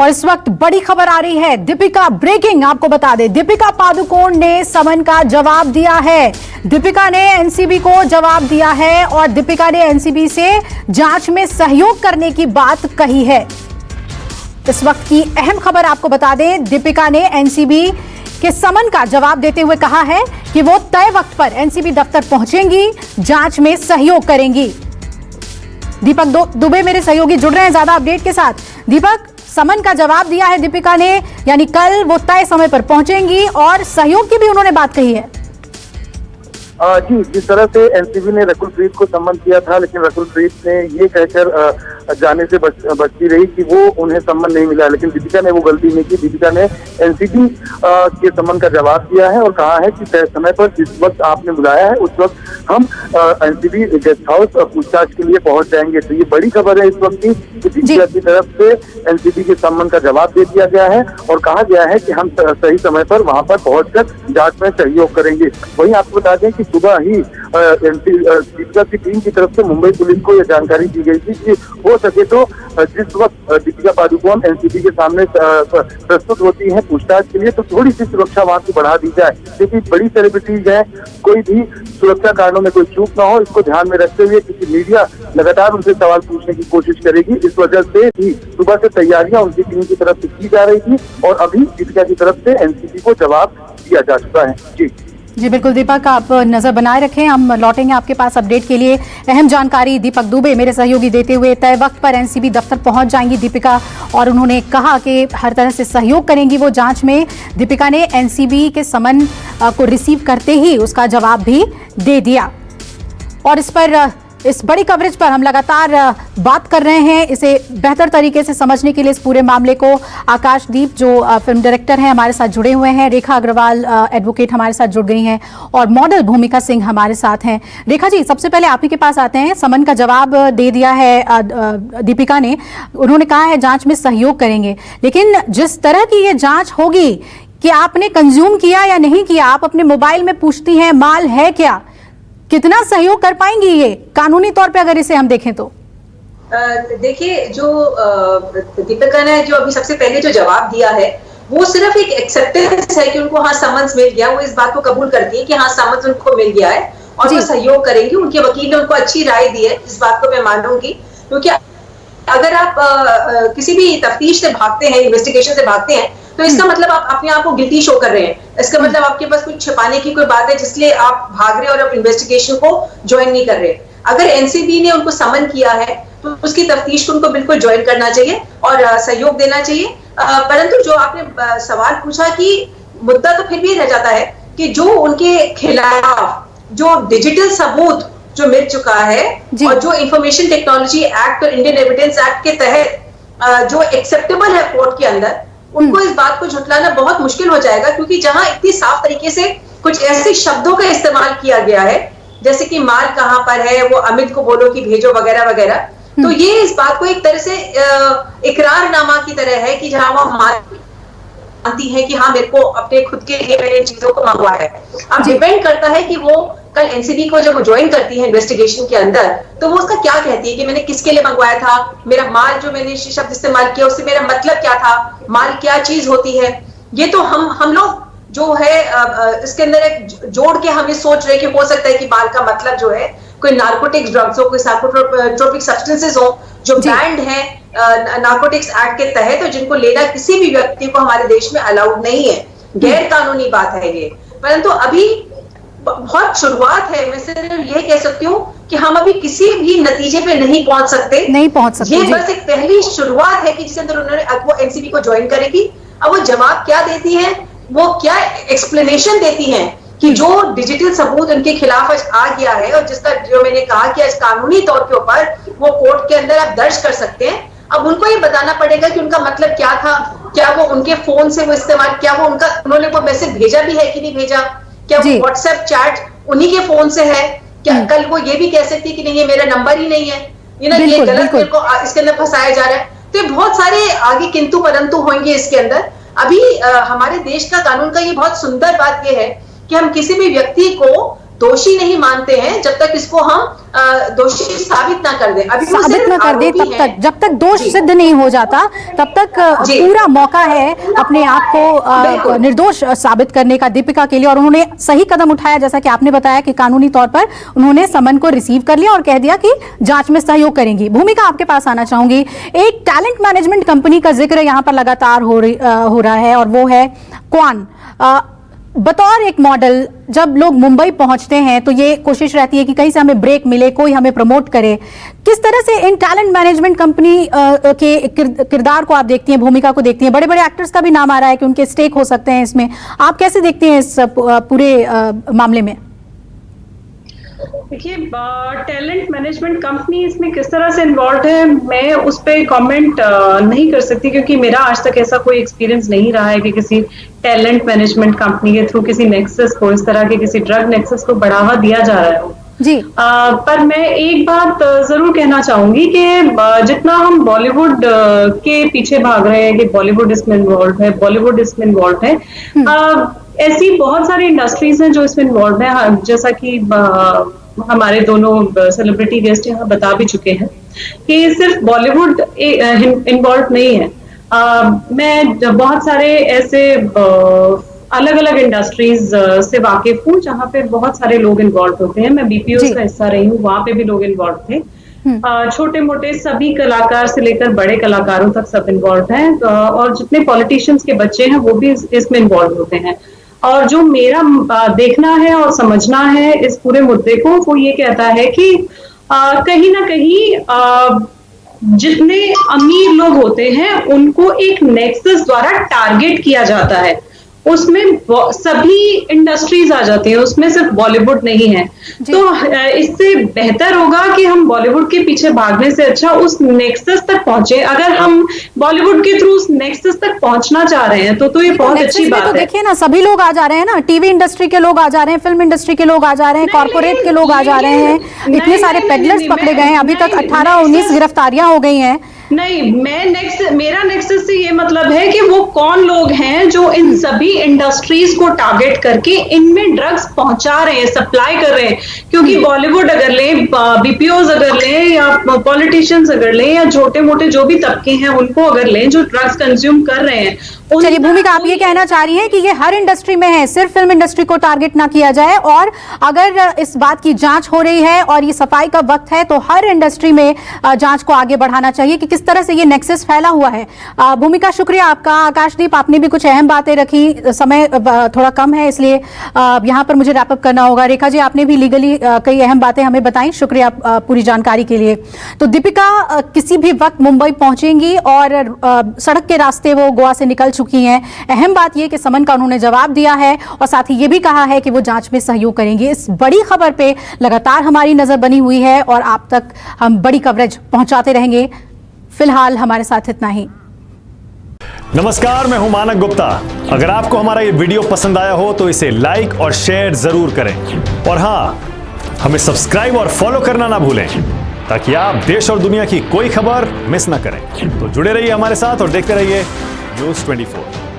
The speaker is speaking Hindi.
और इस वक्त बड़ी खबर आ रही है, दीपिका ब्रेकिंग। आपको बता दें, दीपिका पादुकोण ने समन का जवाब दिया है। दीपिका ने एनसीबी को जवाब दिया है और दीपिका ने एनसीबी से जांच में सहयोग करने की बात कही है। इस वक्त की अहम खबर आपको बता दें, दीपिका ने एनसीबी के समन का जवाब देते हुए कहा है कि वो तय वक्त पर एनसीबी दफ्तर पहुंचेंगी, जांच में सहयोग करेंगी। दीपक दुबे मेरे सहयोगी जुड़ रहे हैं ज्यादा अपडेट के साथ। दीपक, समन का जवाब दिया है दीपिका ने, यानी कल वो तय समय पर पहुंचेंगी और सहयोग की भी उन्होंने बात कही है। जी, जिस तरह से एनसीबी ने रकुलप्रीत को सम्मन किया था, लेकिन रकुलप्रीत ने ये कहकर जाने से बचती रही कि वो उन्हें सम्मन नहीं मिला, लेकिन दीपिका ने वो गलती नहीं की। दीपिका ने एनसीबी के सम्मन का जवाब दिया है और कहा है कि तय समय पर जिस वक्त आपने बुलाया है उस वक्त हम एनसीबी गेस्ट हाउस पूछताछ के लिए पहुंच जाएंगे। तो ये बड़ी खबर है इस वक्त की कि दीपिका की तरफ से एनसीबी के सम्मन का जवाब दे दिया गया है और कहा गया है कि हम सही समय पर वहां पर पहुंचकर जांच में सहयोग करेंगे। वहीं आपको बता दें कि सुबह ही दीपिका की टीम की तरफ से मुंबई पुलिस को यह जानकारी दी गई थी कि हो सके तो जिस वक्त दीपिका पादुकोण एनसीबी के सामने प्रस्तुत होती है पूछताछ के लिए, तो थोड़ी सी सुरक्षा वहां की बढ़ा दी जाए, क्योंकि बड़ी सेलिब्रिटीज हैं, कोई भी सुरक्षा कारणों में कोई चूक ना हो, इसको ध्यान में रखते हुए क्योंकि मीडिया लगातार उनसे सवाल पूछने की कोशिश करेगी। इस वजह से भी सुबह से तैयारियां उनकी टीम की तरफ से की जा रही थी और अभी दीपिका की तरफ से एनसीबी को जवाब दिया जा चुका है। जी बिल्कुल दीपक, आप नजर बनाए रखें, हम लौटेंगे आपके पास अपडेट के लिए। अहम जानकारी दीपक दुबे मेरे सहयोगी देते हुए तय वक्त पर एनसीबी दफ्तर पहुंच जाएंगी दीपिका, और उन्होंने कहा कि हर तरह से सहयोग करेंगी वो जांच में। दीपिका ने एनसीबी के समन को रिसीव करते ही उसका जवाब भी दे दिया। और इस बड़ी कवरेज पर हम लगातार बात कर रहे हैं, इसे बेहतर तरीके से समझने के लिए इस पूरे मामले को आकाशदीप जो फिल्म डायरेक्टर हैं हमारे साथ जुड़े हुए हैं, रेखा अग्रवाल एडवोकेट हमारे साथ जुड़ गई हैं और मॉडल भूमिका सिंह हमारे साथ हैं। रेखा जी, सबसे पहले आप ही के पास आते हैं। समन का जवाब दे दिया है दीपिका ने, उन्होंने कहा है जांच में सहयोग करेंगे, लेकिन जिस तरह की ये जांच होगी कि आपने कंज्यूम किया या नहीं किया, आप अपने मोबाइल में पूछती हैं माल है क्या, कितना सहयोग कर पाएंगी ये कानूनी तौर पे अगर इसे हम देखें तो? देखिए, जो दीपिका ने जो अभी सबसे पहले जो जवाब दिया है वो सिर्फ एक एक्सेप्टेंस है कि उनको हाँ समन्स मिल गया। वो इस बात को कबूल करती है कि हाँ समन्स उनको मिल गया है और वो सहयोग करेंगी। उनके वकील ने उनको अच्छी राय दी है, इस बात को मैं मानूंगी, क्योंकि अगर आप किसी भी तफ्तीश से भागते हैं, इन्वेस्टिगेशन से भागते हैं, तो इसका मतलब आप अपने आप को गिल्टी शो कर रहे हैं। इसका मतलब आपके पास कुछ छिपाने की कोई बात है जिसलिए आप भाग रहे हैं और आप इन्वेस्टिगेशन को ज्वाइन नहीं कर रहे। अगर एनसीबी ने उनको समन किया है तो उसकी तफ्तीश को उनको बिल्कुल ज्वाइन करना चाहिए और सहयोग देना चाहिए। परंतु जो आपने सवाल पूछा कि मुद्दा तो फिर भी रह जाता है कि जो उनके खिलाफ जो डिजिटल सबूत जो मिल चुका है और जो इंफॉर्मेशन टेक्नोलॉजी एक्ट और इंडियन एविडेंस एक्ट के तहत जो एक्सेप्टेबल है कोर्ट के अंदर, उनको इस बात को झुटलाना बहुत मुश्किल हो जाएगा, क्योंकि जहां इतनी साफ तरीके से कुछ ऐसे शब्दों का इस्तेमाल किया गया है जैसे कि माल कहां पर है, वो अमित को बोलो कि भेजो वगैरह वगैरह, तो ये इस बात को एक तरह से इकरारनामा की तरह है कि जहां वो मानती है कि हाँ मेरे को अपने खुद के लिए मैंने इन चीजों को मंगवाया है। अब डिपेंड करता है कि वो कल एनसीबी को जब ज्वाइन करती है इन्वेस्टिगेशन के अंदर, तो वो उसका क्या कहती है कि मैंने किसके लिए मंगवाया था, मेरा माल जो मैंने शब्द इस्तेमाल किया उससे मेरा मतलब क्या था, माल क्या चीज होती है। ये तो हम लोग जो है इसके अंदर एक जोड़ के हम ये सोच रहे कि हो सकता है कि माल का मतलब जो है कोई नार्कोटिक्स ड्रग्स हो, कोई साइकोट्रोपिक सब्सटेंसेस हो जो बैंड है नार्कोटिक्स एक्ट के तहत, और जिनको लेना किसी भी व्यक्ति को हमारे देश में अलाउड नहीं है, गैर कानूनी बात है ये। परंतु अभी बहुत शुरुआत है, मैं सिर्फ यह कह सकती हूँ कि हम अभी किसी भी नतीजे पे नहीं पहुंच सकते। ये बस एक पहली शुरुआत है कि जिसके अंदर उन्होंने वो एनसीबी को ज्वाइन करेगी। अब वो जवाब क्या देती है, वो क्या एक्सप्लेनेशन देती हैं कि जो डिजिटल सबूत उनके खिलाफ आज आ गया है और जिसका जो मैंने कहा कि आज कानूनी तौर के ऊपर वो कोर्ट के अंदर आप दर्ज कर सकते हैं, अब उनको ये बताना पड़ेगा कि उनका मतलब क्या था, क्या वो उनके फोन से वो इस्तेमाल, क्या वो उन्होंने वो मैसेज भेजा भी है कि नहीं भेजा, क्या वो व्हाट्सएप चैट उन्हीं के फोन से है, क्या कल वो ये भी कह सकती कि नहीं ये मेरा नंबर ही नहीं है, ये गलत मेरे को इसके अंदर फंसाया जा रहा है। तो ये बहुत सारे आगे किंतु परंतु होंगे इसके अंदर। अभी हमारे देश का कानून का ये बहुत सुंदर बात ये है कि हम किसी भी व्यक्ति को दोषी नहीं मानते हैं जब तक इसको हम दोषी साबित ना कर दें। अभी साबित ना कर दे तब तक, जब तक दोष सिद्ध नहीं हो जाता तब तक पूरा मौका है अपने आप को निर्दोष साबित करने का दीपिका के लिए। और उन्होंने सही कदम उठाया, जैसा कि आपने बताया कि कानूनी तौर पर उन्होंने समन को रिसीव कर लिया और कह दिया कि जांच में सहयोग करेंगी। भूमिका, आपके पास आना चाहूंगी। एक टैलेंट मैनेजमेंट कंपनी का जिक्र यहाँ पर लगातार हो रहा है और वो है क्वान। बतौर एक मॉडल जब लोग मुंबई पहुंचते हैं तो ये कोशिश रहती है कि कहीं से हमें ब्रेक मिले, कोई हमें प्रमोट करे। किस तरह से इन टैलेंट मैनेजमेंट कंपनी के किरदार को आप देखती हैं, भूमिका को देखती हैं? बड़े बड़े एक्टर्स का भी नाम आ रहा है कि उनके स्टेक हो सकते हैं इसमें। आप कैसे देखते हैं इस पूरे मामले में? देखिए, टैलेंट मैनेजमेंट कंपनी इसमें किस तरह से इन्वॉल्व है, मैं उस पर कमेंट नहीं कर सकती, क्योंकि मेरा आज तक ऐसा कोई एक्सपीरियंस नहीं रहा है कि किसी टैलेंट मैनेजमेंट कंपनी के थ्रू किसी नेक्सस को, इस तरह के किसी ड्रग नेक्सस को बढ़ावा दिया जा रहा है जी। पर मैं एक बात जरूर कहना चाहूंगी कि जितना हम बॉलीवुड के पीछे भाग रहे हैं कि बॉलीवुड इसमें इन्वॉल्व है, बॉलीवुड इसमें इन्वॉल्व है, ऐसी बहुत सारी इंडस्ट्रीज हैं जो इसमें इन्वॉल्व है। जैसा कि हमारे दोनों सेलिब्रिटी गेस्ट यहाँ बता भी चुके हैं कि सिर्फ बॉलीवुड इन्वॉल्व नहीं है। मैं बहुत सारे ऐसे अलग अलग इंडस्ट्रीज से वाकिफ हूँ जहाँ पे बहुत सारे लोग इन्वॉल्व होते हैं। मैं बीपीओ का हिस्सा रही हूँ, वहां पे भी लोग इन्वॉल्व थे। छोटे मोटे सभी कलाकार से लेकर बड़े कलाकारों तक सब इन्वॉल्व हैं, और जितने पॉलिटिशियंस के बच्चे हैं वो भी इसमें इन्वॉल्व होते हैं। और जो मेरा देखना है और समझना है इस पूरे मुद्दे को, वो ये कहता है कि कहीं ना कहीं जितने अमीर लोग होते हैं उनको एक नेक्सस द्वारा टारगेट किया जाता है। उसमें सभी इंडस्ट्रीज आ जाती है, उसमें सिर्फ बॉलीवुड नहीं है। तो इससे बेहतर होगा कि हम बॉलीवुड के पीछे भागने से अच्छा उस नेक्सस तक पहुंचे। अगर हम बॉलीवुड के थ्रू उस नेक्सस तक पहुंचना चाह रहे हैं तो ये बहुत अच्छी बात है। देखिए ना, सभी लोग आ जा रहे हैं ना, टीवी इंडस्ट्री के लोग आ जा रहे हैं, फिल्म इंडस्ट्री के लोग आ जा रहे हैं, कॉर्पोरेट के लोग आ जा रहे हैं। इतने सारे पेडलर्स पकड़े गए हैं, अभी तक 18-19 गिरफ्तारियां हो गई हैं। नहीं, मेरा नेक्सस से ये मतलब है कि वो कौन लोग हैं जो इन सभी इंडस्ट्रीज को टारगेट करके इनमें ड्रग्स पहुंचा रहे हैं, सप्लाई कर रहे हैं। क्योंकि बॉलीवुड अगर लें, बीपीओज अगर लें, या पॉलिटिशियंस अगर लें, या छोटे मोटे जो भी तबके हैं उनको अगर लें जो ड्रग्स कंज्यूम कर रहे हैं। चलिए भूमिका, आप ये कहना चाह रही हैं कि ये हर इंडस्ट्री में है, सिर्फ फिल्म इंडस्ट्री को टारगेट ना किया जाए, और अगर इस बात की जांच हो रही है और ये सफाई का वक्त है तो हर इंडस्ट्री में जांच को आगे बढ़ाना चाहिए कि किस तरह से ये नेक्सस फैला हुआ है। भूमिका, शुक्रिया आपका। आकाशदीप, आपने भी कुछ अहम बातें रखी, समय थोड़ा कम है इसलिए यहाँ पर मुझे रैपअप करना होगा। रेखा जी, आपने भी लीगली कई अहम बातें हमें बताई, शुक्रिया पूरी जानकारी के लिए। तो दीपिका किसी भी वक्त मुंबई पहुंचेंगी और सड़क के रास्ते वो गोवा से निकल चुकी हैं। अहम बात यह कि समन का उन्होंने जवाब दिया है और साथ ही ये भी कहा है कि वो जांच में सहयोग करेंगे। इस बड़ी खबर पे लगातार हमारी नजर बनी हुई है और आप तक हम बड़ी कवरेज पहुंचाते रहेंगे। फिलहाल हमारे साथ इतना ही। नमस्कार, मैं हूं मानक गुप्ता। अगर आपको हमारा ये वीडियो पसंद आया हो तो इसे लाइक और शेयर जरूर करें, और हां, हमें सब्सक्राइब और फॉलो करना ना भूलें ताकि आप देश और दुनिया की कोई खबर मिस ना करें। तो जुड़े रहिए हमारे साथ और देखते रहिए News 24।